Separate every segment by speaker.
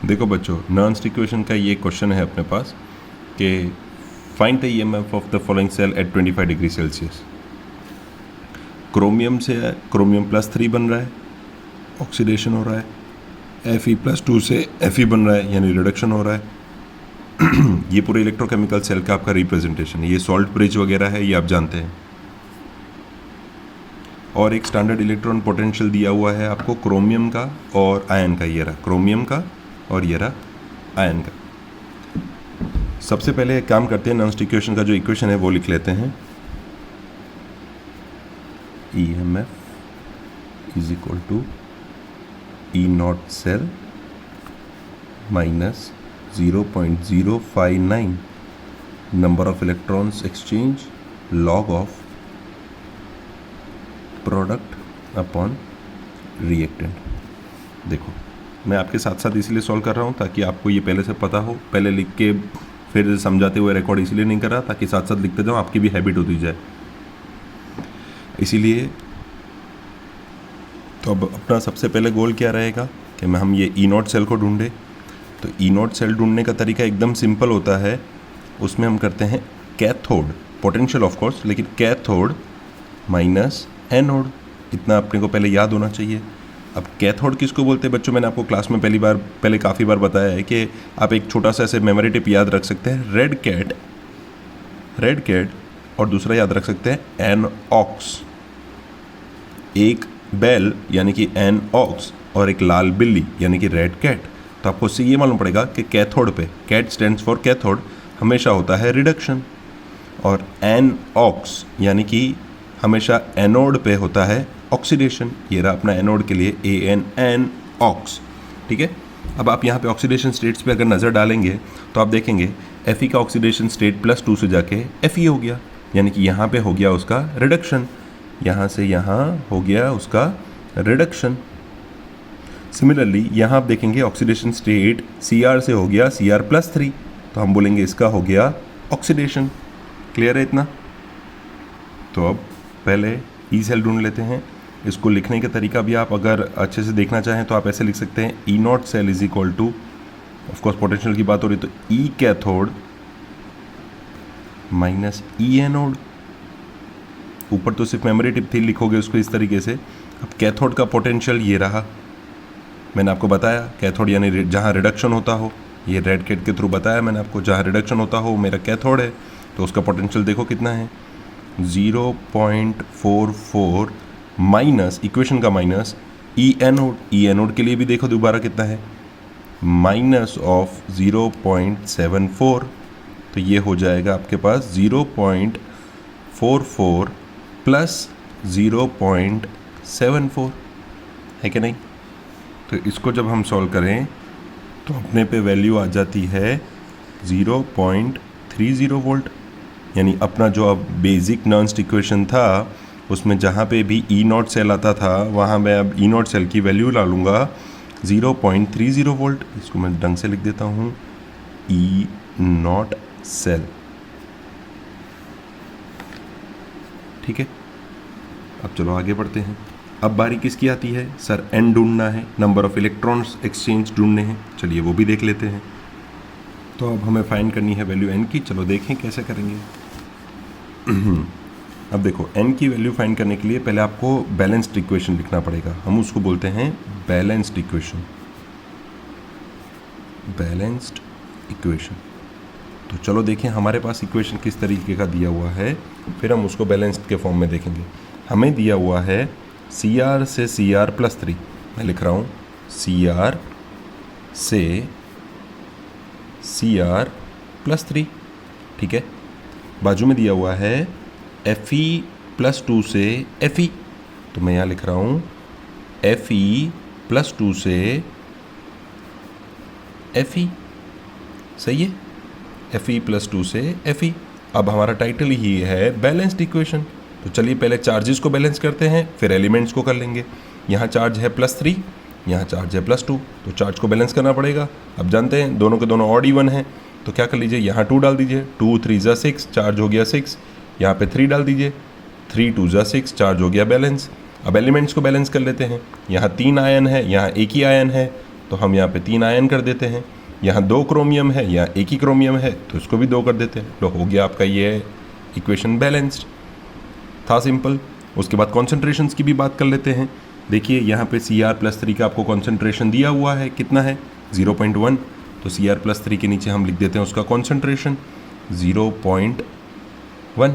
Speaker 1: देखो बच्चों, नर्न्स्ट इक्वेशन का ये क्वेश्चन है अपने पास कि find the EMF of the following cell at 25 degree Celsius. Chromium से क्रोमियम +3 बन रहा है, ऑक्सीडेशन हो रहा है। Fe+2 से Fe बन रहा है, यानी रिडक्शन हो रहा है। ये पूरे इलेक्ट्रोकेमिकल सेल का आपका रिप्रेजेंटेशन है। ये सॉल्ट ब्रिज वगैरह है, ये आप जानते हैं। और एक स्टैंडर्ड इलेक्ट्रॉन पोटेंशियल दिया हुआ है आपको क्रोमियम का और आयन का। ये रहा क्रोमियम का और ये रहा आयन का। सबसे पहले एक काम करते हैं, नर्न्स्ट इक्वेशन का जो इक्वेशन है वो लिख लेते हैं। EMF is equal to E0 cell minus 0.059 number of electrons exchange log of product upon reactant. देखो, मैं आपके साथ साथ इसलिए सॉल्व कर रहा हूँ ताकि आपको ये पहले से पता हो। पहले लिख के फिर समझाते हुए रिकॉर्ड इसलिए नहीं कर रहा ताकि साथ साथ लिखते जाओ, आपकी भी हैबिट होती जाए। इसीलिए तो अब अपना सबसे पहले गोल क्या रहेगा कि हम ये E0 सेल को ढूंढे। तो E0 सेल ढूंढने का तरीका एकदम सिंपल होता है। उसमें हम करते हैं कैथोड, पोटेंशियल ऑफ कोर्स, लेकिन कैथोड माइनस एनोड। इतना अपने को पहले याद होना चाहिए। अब कैथोड किसको बोलते हैं बच्चों? मैंने आपको क्लास में पहले काफ़ी बार बताया है कि आप एक छोटा सा ऐसे मेमोरी टिप याद रख सकते हैं, रेड कैट, और दूसरा याद रख सकते हैं एन ऑक्स। एक बेल यानी कि एन ऑक्स और एक लाल बिल्ली यानी कि रेड कैट। तो आपको उससे ये मालूम पड़ेगा कि कैथोड पे, कैट स्टैंड्स फॉर कैथोड, हमेशा होता है रिडक्शन, और एन ऑक्स यानी कि हमेशा एनोड पे होता है ऑक्सीडेशन। ये रहा अपना एनोड के लिए AN ऑक्स। ठीक है। अब आप यहाँ पे ऑक्सीडेशन स्टेट्स पे अगर नज़र डालेंगे तो आप देखेंगे Fe का ऑक्सीडेशन स्टेट +2 से जाके Fe हो गया, यानी कि यहाँ पे हो गया उसका रिडक्शन। यहाँ से यहाँ हो गया उसका रिडक्शन। सिमिलरली यहाँ आप देखेंगे ऑक्सीडेशन स्टेट Cr से हो गया Cr+3, तो हम बोलेंगे इसका हो गया ऑक्सीडेशन। क्लियर है इतना? तो अब पहले ई सेल ढूंढ लेते हैं। इसको लिखने का तरीका भी आप अगर अच्छे से देखना चाहें तो आप ऐसे लिख सकते हैं, E0 cell is equal to, of course potential की बात हो रही तो E cathode minus E anode. ऊपर तो सिर्फ मेमोरी टिप थी, लिखोगे उसको इस तरीके से। अब कैथोड का पोटेंशियल ये रहा, मैंने आपको बताया कैथोड यानी जहाँ रिडक्शन होता हो। ये रेड कैट के थ्रू बताया मैंने आपको, जहाँ रिडक्शन होता हो मेरा कैथोड है, तो उसका पोटेंशियल देखो कितना है, 0.44 माइनस इक्वेशन का माइनस ई एनोड के लिए भी देखो दोबारा कितना है, माइनस ऑफ 0.74। तो ये हो जाएगा आपके पास 0.44 प्लस 0.74, है कि नहीं? तो इसको जब हम सॉल्व करें तो अपने पे वैल्यू आ जाती है 0.30 वोल्ट। यानी अपना जो अब बेसिक नर्न्स्ट इक्वेशन था उसमें जहाँ पे भी E0 सेल आता था वहाँ मैं अब E0 सेल की वैल्यू ला लूँगा 0.30 वोल्ट। इसको मैं ढंग से लिख देता हूँ, E0 सेल। ठीक है। अब चलो आगे बढ़ते हैं। अब बारी किसकी आती है? सर N ढूंढना है, नंबर ऑफ इलेक्ट्रॉन्स एक्सचेंज ढूंढने हैं। चलिए वो भी देख लेते हैं। तो अब हमें फाइंड करनी है वैल्यू N की। चलो देखें कैसे करेंगे। अब देखो, N की वैल्यू फाइंड करने के लिए पहले आपको बैलेंस्ड इक्वेशन लिखना पड़ेगा। हम उसको बोलते हैं बैलेंस्ड इक्वेशन। Balanced equation. तो चलो देखें हमारे पास इक्वेशन किस तरीके का दिया हुआ है, फिर हम उसको बैलेंस्ड के फॉर्म में देखेंगे। हमें दिया हुआ है Cr से Cr+3। मैं लिख रहा हूँ Cr से Cr+3। ठीक है। बाजू में दिया हुआ है Fe+2 से Fe, तो मैं यहाँ लिख रहा हूँ Fe+2 से Fe। सही है, Fe+2 से Fe। अब हमारा टाइटल ही है बैलेंस्ड इक्वेशन। तो चलिए पहले चार्जेस को बैलेंस करते हैं, फिर एलिमेंट्स को कर लेंगे। यहाँ चार्ज है +3, यहाँ चार्ज है +2, तो चार्ज को बैलेंस करना पड़ेगा। अब जानते हैं दोनों के दोनों ऑड इवन हैं, तो क्या कर लीजिए, यहाँ 2 डाल दीजिए, 2 3 ज़ा 6, चार्ज हो गया 6। यहाँ पे 3 डाल दीजिए, 3 2 ज़ा 6, चार्ज हो गया बैलेंस। अब एलिमेंट्स को बैलेंस कर लेते हैं। यहाँ 3 आयन है, यहाँ एक ही आयन है, तो हम यहाँ पे 3 आयन कर देते हैं। यहाँ 2 क्रोमियम है, यहाँ एक ही क्रोमियम है, तो इसको भी 2 कर देते हैं। तो हो गया आपका ये इक्वेशन बैलेंस्ड। था सिंपल। उसके बाद कॉन्सेंट्रेशंस की भी बात कर लेते हैं। देखिए यहाँ पे Cr+3 का आपको कॉन्सेंट्रेशन दिया हुआ है, कितना है 0.1, तो Cr+3 के नीचे हम लिख देते हैं उसका कॉन्सेंट्रेशन 0.1।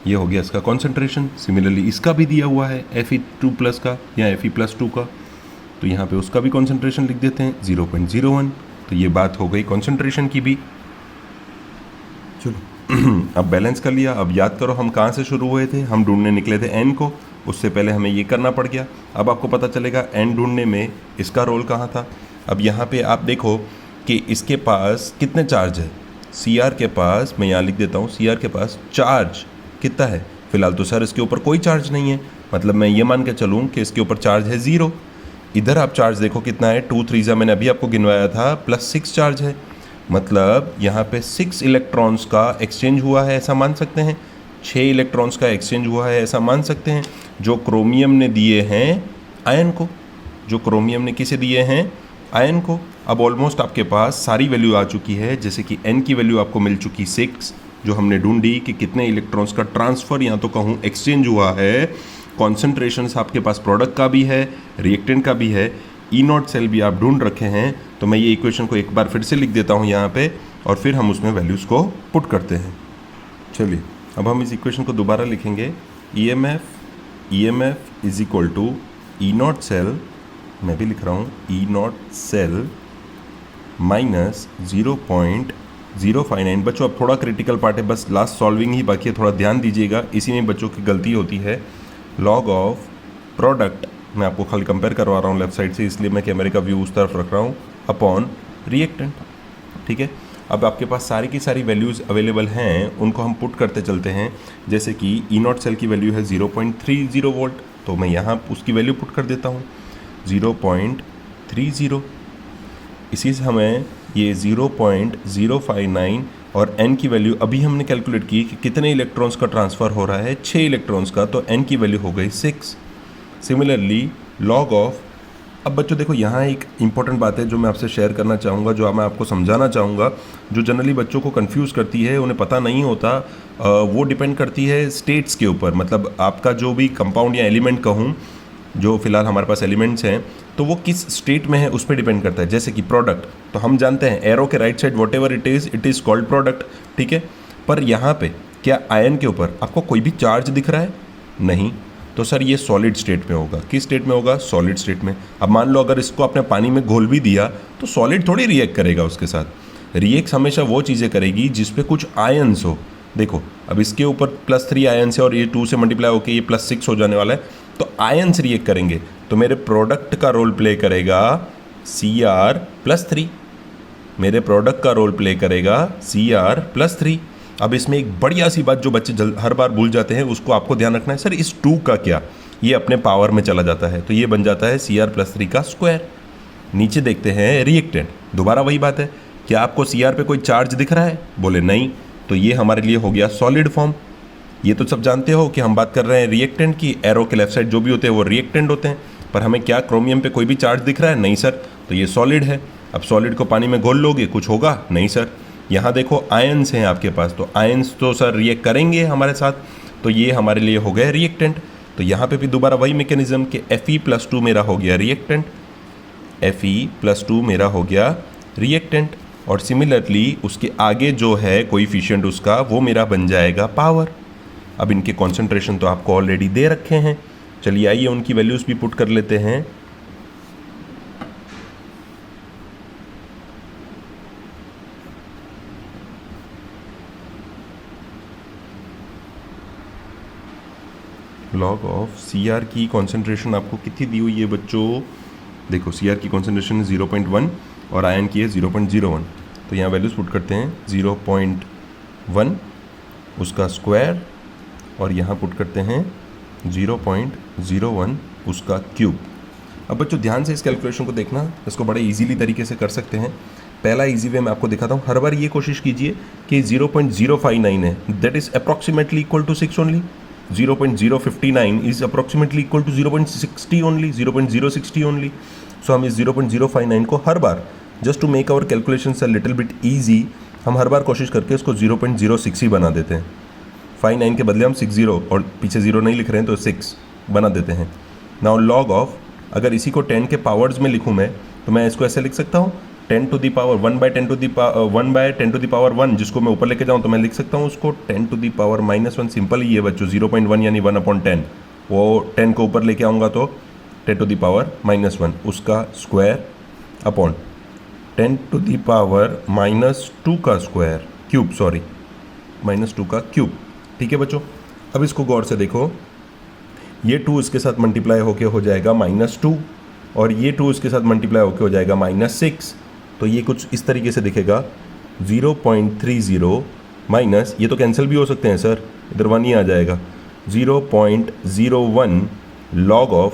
Speaker 1: ये हो गया इसका कॉन्सेंट्रेशन। सिमिलरली इसका भी दिया हुआ है Fe2+ का या Fe+2 का, तो यहाँ पे उसका भी कॉन्सेंट्रेशन लिख देते हैं 0.01। तो ये बात हो गई कॉन्सेंट्रेशन की भी। चलो अब बैलेंस कर लिया। अब याद करो हम कहाँ से शुरू हुए थे, हम ढूंढने निकले थे n को, उससे पहले हमें ये करना पड़ गया। अब आपको पता चलेगा n ढूंढने में इसका रोल कहाँ था। अब यहाँ पे आप देखो कि इसके पास कितने चार्ज है। Cr के पास, मैं यहाँ लिख देता हूँ, Cr के पास चार्ज कितना है। फिलहाल तो सर इसके ऊपर कोई चार्ज नहीं है, मतलब मैं ये मान के चलूँ कि इसके ऊपर चार्ज है 0। इधर आप चार्ज देखो कितना है, 2 3 मैंने अभी आपको गिनवाया था, +6 चार्ज है। मतलब यहाँ पे 6 इलेक्ट्रॉन्स का एक्सचेंज हुआ है, ऐसा मान सकते हैं। 6 इलेक्ट्रॉन्स का एक्सचेंज हुआ है, ऐसा मान सकते हैं, जो क्रोमियम ने दिए हैं आयन को। जो क्रोमियम ने किसे दिए हैं, आयन को। अब ऑलमोस्ट आपके पास सारी वैल्यू आ चुकी है, जैसे कि n की वैल्यू आपको मिल चुकी 6, जो हमने ढूंढी कि कितने इलेक्ट्रॉन्स का ट्रांसफ़र या तो कहूँ एक्सचेंज हुआ है। कॉन्सेंट्रेशंस आपके पास प्रोडक्ट का भी है, रिएक्टेंट का भी है, E0 सेल भी आप ढूंढ रखे हैं। तो मैं ये इक्वेशन को एक बार फिर से लिख देता हूँ यहाँ पे, और फिर हम उसमें वैल्यूज़ को पुट करते हैं। चलिए अब हम इस इक्वेशन को दोबारा लिखेंगे। EMF is equal to E0 cell, मैं भी लिख रहा हूँ E0 सेल माइनस 0.059। बच्चों अब थोड़ा क्रिटिकल पार्ट है, बस लास्ट सॉल्विंग ही बाकी है, थोड़ा ध्यान दीजिएगा, इसी में बच्चों की गलती होती है। लॉग ऑफ प्रोडक्ट, मैं आपको खाली कंपेयर करवा रहा हूँ लेफ्ट साइड से, इसलिए मैं कैमरे का व्यू उस तरफ रख रहा हूँ, अपॉन रिएक्टेंट। ठीक है, अब आपके पास सारी की सारी वैल्यूज़ अवेलेबल हैं, उनको हम पुट करते चलते हैं। जैसे कि E0 सेल की वैल्यू है 0.30 वोल्ट, तो मैं यहाँ उसकी वैल्यू पुट कर देता हूँ 0.30। इसी से हमें ये 0.059 और n की वैल्यू अभी हमने कैलकुलेट की कि कितने इलेक्ट्रॉन्स का ट्रांसफ़र हो रहा है, 6 इलेक्ट्रॉन्स का, तो n की वैल्यू हो गई 6। सिमिलरली लॉग ऑफ, अब बच्चों देखो यहाँ एक इंपॉर्टेंट बात है जो मैं आपसे शेयर करना चाहूँगा, जो मैं आपको समझाना चाहूँगा, जो जनरली बच्चों को कंफ्यूज करती है, उन्हें पता नहीं होता। वो डिपेंड करती है स्टेट्स के ऊपर, मतलब आपका जो भी कंपाउंड या एलिमेंट कहूँ, जो फिलहाल हमारे पास एलिमेंट्स हैं, तो वो किस स्टेट में है उस पर डिपेंड करता है। जैसे कि प्रोडक्ट, तो हम जानते हैं एरो के right side what ever it is called product. ठीक है, पर यहाँ पे क्या आयन के ऊपर आपको कोई भी चार्ज दिख रहा है? नहीं, तो सर ये सॉलिड स्टेट में होगा। किस स्टेट में होगा? सॉलिड स्टेट में। अब मान लो अगर इसको आपने पानी में घोल भी दिया तो सॉलिड थोड़ी रिएक्ट करेगा उसके साथ। रिएक्ट हमेशा वो चीज़ें करेगी जिस पे कुछ आयन्स हो। देखो अब इसके ऊपर +3 आयन्स है और ये 2 से मल्टीप्लाई होकर ये +6 हो जाने वाला है, तो आयन्स रिएक्ट करेंगे, तो मेरे प्रोडक्ट का रोल प्ले करेगा Cr+3। मेरे प्रोडक्ट का रोल प्ले करेगा Cr+3। अब इसमें एक बढ़िया सी बात जो बच्चे हर बार भूल जाते हैं, उसको आपको ध्यान रखना है। सर इस 2 का क्या? ये अपने पावर में चला जाता है, तो ये बन जाता है Cr+3 का स्क्वायर। नीचे देखते हैं रिएक्टेंट, दोबारा वही बात है, क्या आपको Cr पे कोई चार्ज दिख रहा है? बोले नहीं, तो ये हमारे लिए हो गया सॉलिड फॉर्म। ये तो सब जानते हो कि हम बात कर रहे हैं रिएक्टेंट की, एरो के लेफ्ट साइड जो भी होते हैं वो रिएक्टेंट होते हैं, पर हमें क्या क्रोमियम पे कोई भी चार्ज दिख रहा है? नहीं सर, तो ये सॉलिड है। अब सॉलिड को पानी में घोल लोगे, कुछ होगा? नहीं सर। यहाँ देखो आयन्स हैं आपके पास, तो आयन्स तो सर रिएक्ट करेंगे हमारे साथ, तो ये हमारे लिए हो गया रिएक्टेंट। तो यहाँ पे भी दोबारा वही मैकेनिज्म कि Fe+2 मेरा हो गया रिएक्टेंट, Fe+2 मेरा हो गया रिएक्टेंट, और सिमिलरली उसके आगे जो है कोएफिशिएंट उसका, वो मेरा बन जाएगा पावर। अब इनके कॉन्सेंट्रेशन तो आपको ऑलरेडी दे रखे हैं, चलिए आइए उनकी वैल्यूज़ भी पुट कर लेते हैं। लॉग ऑफ Cr की कॉन्सेंट्रेशन आपको कितनी दी हुई है बच्चों? देखो Cr की कॉन्सेंट्रेशन 0.1 और आयन की है 0.01, तो यहाँ वैल्यूज पुट करते हैं 0.1 उसका स्क्वायर, और यहाँ पुट करते हैं 0.01 उसका क्यूब। अब बच्चों ध्यान से इस कैलकुलेशन को देखना, इसको बड़े इजीली तरीके से कर सकते हैं। पहला इजी वे मैं आपको दिखाता हूँ। हर बार ये कोशिश कीजिए कि 0.059 है, that is approximately equal to 6 only. 0.059 is approximately equal to 0.60 only, 0.060 only. So हम इस 0.059 को हर बार, just to make our calculations a little bit easy, हम हर बार कोशिश करके इसको 0.06 ही बना देते हैं. 59 के बदले हम 60 और पीछे 0 नहीं लिख रहे हैं तो 6 बना देते हैं. नाउ लॉग ऑफ, अगर इसी को 10 के पावर्स में लिखूं मैं, तो मैं इसको ऐसे लिख सकता हूँ 10 to the power 1/10 to the power 1, जिसको मैं ऊपर लेके जाऊँ तो मैं लिख सकता हूँ उसको 10 टू दी पावर -1. सिंपल ही है बच्चों, 0.1 यानी 1/10. वो 10 को ऊपर लेके आऊँगा तो 10 टू दी पावर -1 उसका square upon 10 to the power -2 का स्क्वायर, क्यूब, सॉरी, -2 का क्यूब. ठीक है बच्चों, अब इसको गौर से देखो, ये 2 इसके साथ मल्टीप्लाई होके हो जाएगा -2 और ये 2 इसके साथ मल्टीप्लाई होके हो जाएगा -6. तो ये कुछ इस तरीके से दिखेगा 0.30 माइनस, ये तो कैंसिल भी हो सकते हैं सर, इधर 1 ही आ जाएगा, 0.01 लॉग ऑफ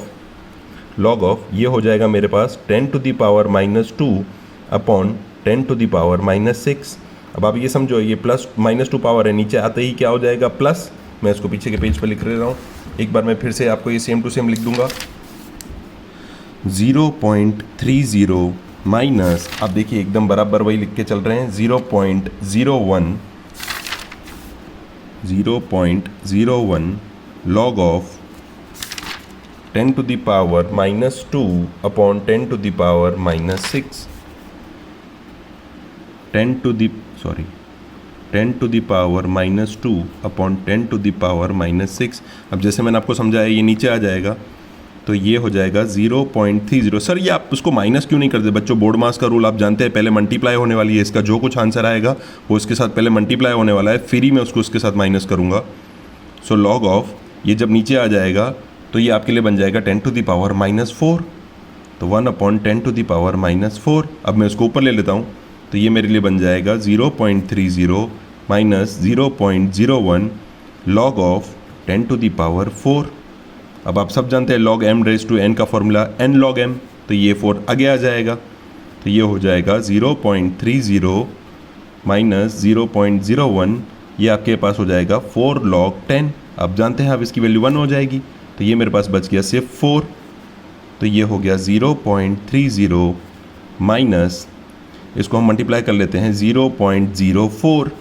Speaker 1: ये हो जाएगा मेरे पास 10 to the power -2 upon 10 to the power -6. अब आप ये समझो, ये प्लस -2 पावर है, नीचे आते ही क्या हो जाएगा प्लस. मैं इसको पीछे के पेज पे लिख रहा हूँ, एक बार मैं फिर से आपको ये सेम टू सेम लिख दूंगा. 0.30 माइनस, आप देखिए एकदम बराबर वही लिख के चल रहे हैं, 0.01 log of 10 to the power -2 upon 10 to the power -6. 10 to the power -2 upon 10 to the power -6. अब जैसे मैंने आपको समझाया ये नीचे आ जाएगा, तो ये हो जाएगा 0.30. सर ये आप उसको माइनस क्यों नहीं करते बच्चों? बोर्ड मास का रूल आप जानते हैं, पहले मल्टीप्लाई होने वाली है, इसका जो कुछ आंसर आएगा वो इसके साथ पहले मल्टीप्लाई होने वाला है, फिर ही मैं उसको इसके साथ माइनस करूँगा. सो लॉग ऑफ ये जब नीचे आ जाएगा तो ये आपके लिए बन जाएगा 10 टू दी पावर -4, तो 1 अपॉन 10 टू दी पावर -4. अब मैं उसको ऊपर ले लेता हूँ, तो ये मेरे लिए बन जाएगा 0.30 minus 0.01 log of 10 to the power 4. अब आप सब जानते हैं log m raise to n का फॉर्मूला n log m, तो ये 4 आगे आ जाएगा, तो ये हो जाएगा 0.30 माइनस 0.01, ये आपके पास हो जाएगा 4 log 10. आप जानते हैं अब इसकी वैल्यू 1 हो जाएगी, तो ये मेरे पास बच गया सिर्फ 4, तो ये हो गया 0.30 माइनस, इसको हम मल्टीप्लाई कर लेते हैं 0.04.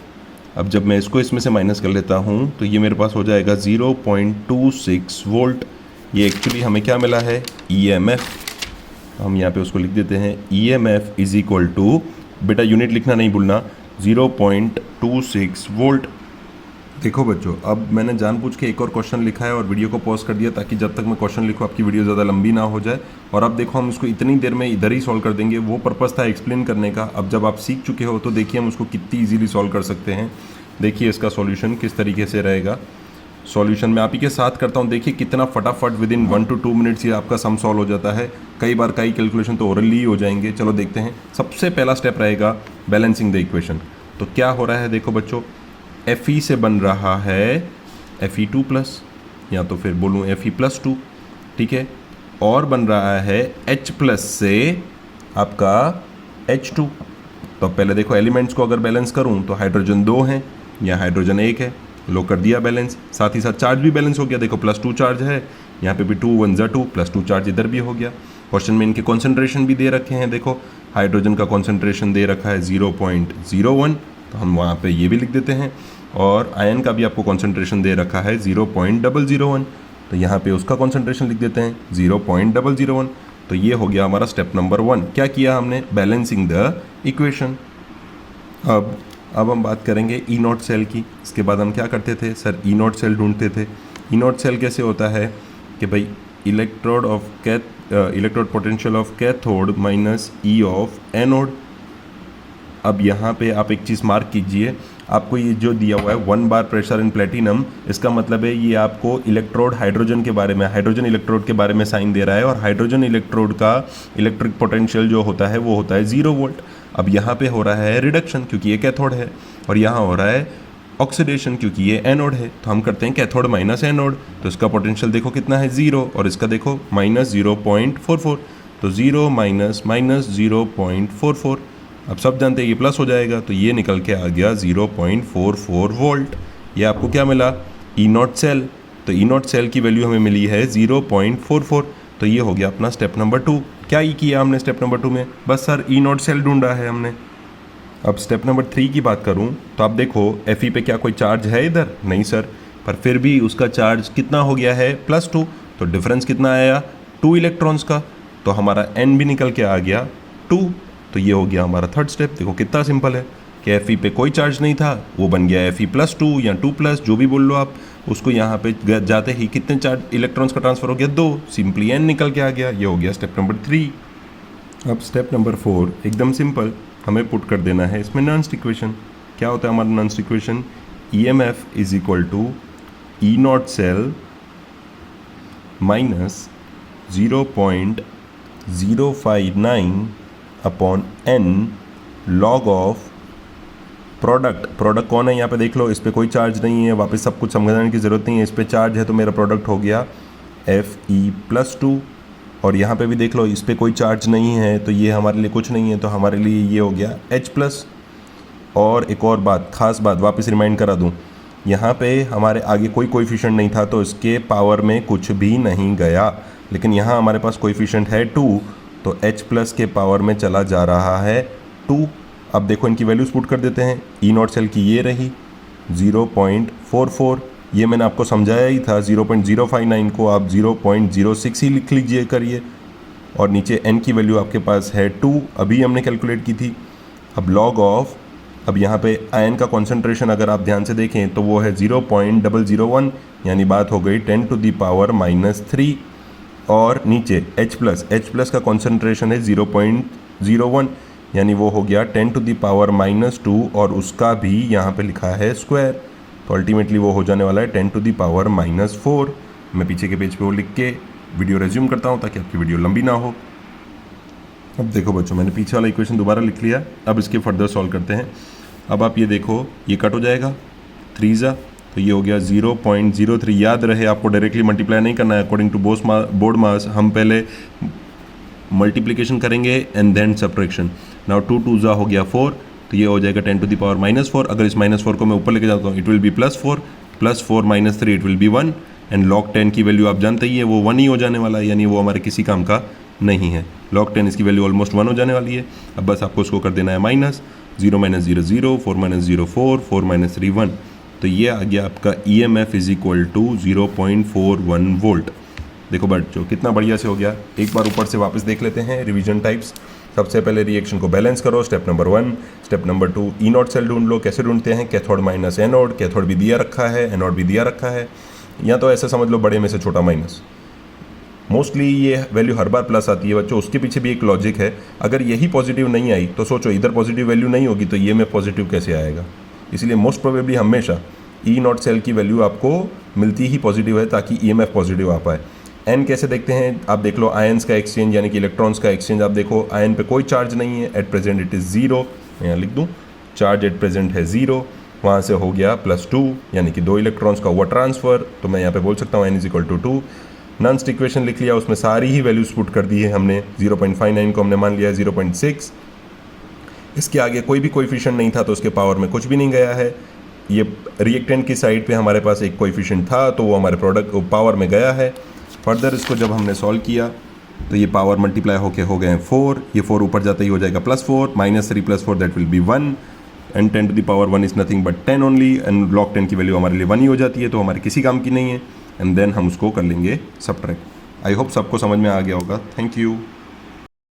Speaker 1: अब जब मैं इसको इसमें से माइनस कर लेता हूँ तो ये मेरे पास हो जाएगा 0.26 वोल्ट. ये एक्चुअली हमें क्या मिला है? EMF. हम यहाँ पे उसको लिख देते हैं EMF इज इक्वल टू, बेटा यूनिट लिखना नहीं भूलना, 0.26 वोल्ट. देखो बच्चों, अब मैंने जानबूझ के एक और क्वेश्चन लिखा है और वीडियो को पॉज कर दिया ताकि जब तक मैं क्वेश्चन लिखूँ आपकी वीडियो ज़्यादा लंबी ना हो जाए. और अब देखो हम इसको इतनी देर में इधर ही सॉल्व कर देंगे, वो पर्पज़ था एक्सप्लेन करने का. अब जब आप सीख चुके हो तो देखिए हम उसको कितनी ईजीली सॉल्व कर सकते हैं. देखिए इसका सॉल्यूशन किस तरीके से रहेगा. सॉल्यूशन मैं आप ही के साथ करता हूँ, देखिए कितना फटाफट विद इन 1 to 2 मिनट्स ये आपका सम सॉल्व हो जाता है. कई बार कई कैलकुलेशन तो ओरली ही हो जाएंगे. चलो देखते हैं. सबसे पहला स्टेप रहेगा बैलेंसिंग द इक्वेशन. तो क्या हो रहा है देखो बच्चों, Fe से बन रहा है Fe2 प्लस, या तो फिर बोलूँ Fe+2, ठीक है, और बन रहा है H प्लस से आपका H2. तो पहले देखो एलिमेंट्स को अगर बैलेंस करूँ तो हाइड्रोजन 2 हैं, या हाइड्रोजन 1 है, लो कर दिया बैलेंस. साथ ही साथ चार्ज भी बैलेंस हो गया, देखो +2 चार्ज है, यहाँ पे भी 2 1 2 +2 चार्ज इधर भी हो गया. क्वेश्चन में इनके कॉन्सेंट्रेशन भी दे रखे हैं, देखो हाइड्रोजन का कॉन्सेंट्रेशन दे रखा है 0.01, तो हम वहाँ पे ये भी लिख देते हैं. और आयन का भी आपको कॉन्सेंट्रेशन दे रखा है 0.001, तो यहाँ पे उसका कॉन्सेंट्रेशन लिख देते हैं 0.001. तो ये हो गया हमारा स्टेप नंबर 1. क्या किया हमने? Balancing the equation. अब हम बात करेंगे ई नॉट सेल की. इसके बाद हम क्या करते थे सर? ई नॉट सेल ढूंढते थे. ई नॉट सेल कैसे होता है कि भाई electrode potential of cathode minus E of anode. अब यहाँ पे आप एक चीज़ मार्क कीजिए, आपको ये जो दिया हुआ है 1 बार प्रेशर इन प्लेटिनम, इसका मतलब है ये आपको इलेक्ट्रोड हाइड्रोजन के बारे में, हाइड्रोजन इलेक्ट्रोड के बारे में साइन दे रहा है. और हाइड्रोजन इलेक्ट्रोड का इलेक्ट्रिक पोटेंशियल जो होता है वो होता है 0 वोल्ट. अब यहाँ पे हो रहा है रिडक्शन क्योंकि ये कैथोड है, और यहाँ हो रहा है ऑक्सीडेशन क्योंकि ये एनोड है. तो हम करते हैं कैथोड माइनस एनोड, तो इसका पोटेंशियल देखो कितना है 0, और इसका देखो -0.44, तो 0 माइनस -0.44. अब सब जानते हैं ये प्लस हो जाएगा, तो ये निकल के आ गया 0.44 वोल्ट. ये आपको क्या मिला? ई नॉट सेल. तो तो ई नॉट सेल की वैल्यू हमें मिली है 0.44। तो ये हो गया अपना स्टेप नंबर 2। क्या ही किया हमने स्टेप नंबर 2 में? बस सर ई नॉट सेल ढूंढा है हमने। अब स्टेप नंबर 3 की बात करूं तो आप देखो Fe पे क्या कोई चार्ज है इधर? नहीं सर, पर फिर भी उसका चार्ज कितना हो गया है? +2। तो डिफरेंस कितना आया? 2 इलेक्ट्रॉन्स का। तो हमारा N भी निकल के आ गया 2। तो ये हो गया हमारा थर्ड स्टेप। देखो कितना सिंपल है कि Fe पे कोई चार्ज नहीं था, वो बन गया Fe +2 या 2+, जो भी बोल लो आप उसको। यहाँ पे जाते ही कितने चार्ज इलेक्ट्रॉन्स का ट्रांसफर हो गया? 2। सिंपली N निकल के आ गया। ये हो गया स्टेप नंबर 3। अब स्टेप नंबर 4 एकदम सिंपल, हमें पुट कर देना है इसमें नॉन्स्ट इक्वेशन। क्या होता है हमारा Nernst equation? EMF is equal to E naught cell minus 0.059 upon N log of product. Product कौन है यहाँ पे देख लो, इस पर कोई चार्ज नहीं है, वापस सब कुछ समझाने की ज़रूरत नहीं है। इस पर चार्ज है तो मेरा प्रोडक्ट हो गया Fe+2। और यहाँ पे भी देख लो, इस पर कोई चार्ज नहीं है तो ये हमारे लिए कुछ नहीं है, तो हमारे लिए ये हो गया H+। और एक और बात, खास बात वापस रिमाइंड करा दूँ, यहाँ पे हमारे आगे कोई कोएफिशिएंट नहीं था तो इसके पावर में कुछ भी नहीं गया, लेकिन यहाँ हमारे पास कोएफिशिएंट है 2, तो H+ के पावर में चला जा रहा है 2। अब देखो इनकी वैल्यूज पुट कर देते हैं। ई नॉट सेल की ये रही 0.44, ये मैंने आपको समझाया ही था। 0.059 को आप 0.06 ही लिख लीजिए करिए। और नीचे N की वैल्यू आपके पास है 2, अभी हमने कैलकुलेट की थी। अब लॉग ऑफ, अब यहाँ पे आयन का कॉन्सेंट्रेशन अगर आप ध्यान से देखें तो वो है 0.001, यानी बात हो गई 10⁻³ और नीचे H+ का कॉन्सेंट्रेशन है 0.01, यानी वो हो गया 10⁻², और उसका भी यहाँ पे लिखा है स्क्वायर, तो अल्टीमेटली वो हो जाने वाला है 10⁻⁴। मैं पीछे के पेज पे वो लिख के वीडियो रेज्यूम करता हूँ ताकि आपकी वीडियो लंबी ना हो। अब देखो बच्चों, मैंने पीछे वाला इक्वेशन दोबारा लिख लिया। अब इसके फर्दर सॉल्व करते हैं। अब आप ये देखो, ये कट हो जाएगा 3 तो ये हो गया 0.03। याद रहे आपको डायरेक्टली मल्टीप्लाई नहीं करना है अकॉर्डिंग टू बोर्ड मास, हम पहले मल्टीप्लिकेशन करेंगे एंड देन सब्ट्रैक्शन। नाउ 2 2 हो गया 4, तो ये हो जाएगा 10⁻⁻⁴। अगर इस -4 को मैं ऊपर लेके जाता हूँ it will be +4, +4 - 3 it will be 1, and log 10 की वैल्यू आप जानते ही है वो 1 ही हो जाने वाला है, यानी वो हमारे किसी काम का नहीं है। log 10 इसकी वैल्यू ऑलमोस्ट 1 हो जाने वाली है। अब बस आपको उसको कर देना है माइनस, 0 - 0 0, 4 - 0 4, 4 - 3 1। तो ये आ गया आपका EMF is equal to 0.41 volt. देखो बच्चों कितना बढ़िया से हो गया। एक बार ऊपर से वापस देख लेते हैं रिवीजन टाइप्स। सबसे पहले रिएक्शन को बैलेंस करो, step number 1। Step number 2, E naught cell ढूंढ लो। कैसे ढूंढते हैं? कैथोड माइनस एनोड, कैथोड भी दिया रखा है, एनोड भी दिया रखा है, या तो ऐसा समझ लो बड़े में से छोटा माइनस। मोस्टली ये वैल्यू हर बार प्लस आती है बच्चों, उसके पीछे भी एक लॉजिक है। अगर यही पॉजिटिव नहीं आई तो सोचो इधर पॉजिटिव वैल्यू नहीं होगी तो ये में पॉजिटिव कैसे आएगा। इसलिए मोस्ट प्रोबेबली हमेशा ई नॉट सेल की वैल्यू आपको मिलती ही पॉजिटिव है ताकि EMF पॉजिटिव आ पाए। एन कैसे देखते हैं? आप देख लो आयंस का एक्सचेंज यानी कि इलेक्ट्रॉन्स का एक्सचेंज। आप देखो आयन पे कोई चार्ज नहीं है, एट प्रेजेंट इट इज़ 0। यहाँ लिख दूँ चार्ज एट प्रेजेंट है 0, वहाँ से हो गया +2 यानी कि 2 इलेक्ट्रॉन्स का हुआ ट्रांसफ़र। तो मैं यहाँ पे बोल सकता हूँ N = 2। नॉन्स्ट इक्वेशन लिख लिया, उसमें सारी ही वैल्यूज पुट कर दी है हमने। 0.59 को हमने मान लिया 0.6। इसके आगे कोई भी कोएफिशिएंट नहीं था तो उसके पावर में कुछ भी नहीं गया है। ये रिएक्टेंट की साइड पे हमारे पास एक कोएफिशिएंट था तो वो हमारे प्रोडक्ट पावर में गया है। फर्दर इसको जब हमने सॉल्व किया तो ये पावर मल्टीप्लाई होके हो गए 4। ये 4 ऊपर जाते ही हो जाएगा +4, -3 + 4 that will be 1, and 10⁻1 is nothing but 10 only, and log 10 की वैल्यू हमारे लिए 1 ही हो जाती है, तो हमारे किसी काम की नहीं है। एंड देन हम उसको कर लेंगे सब्ट्रैक्ट। आई होप सबको समझ में आ गया होगा। Thank you.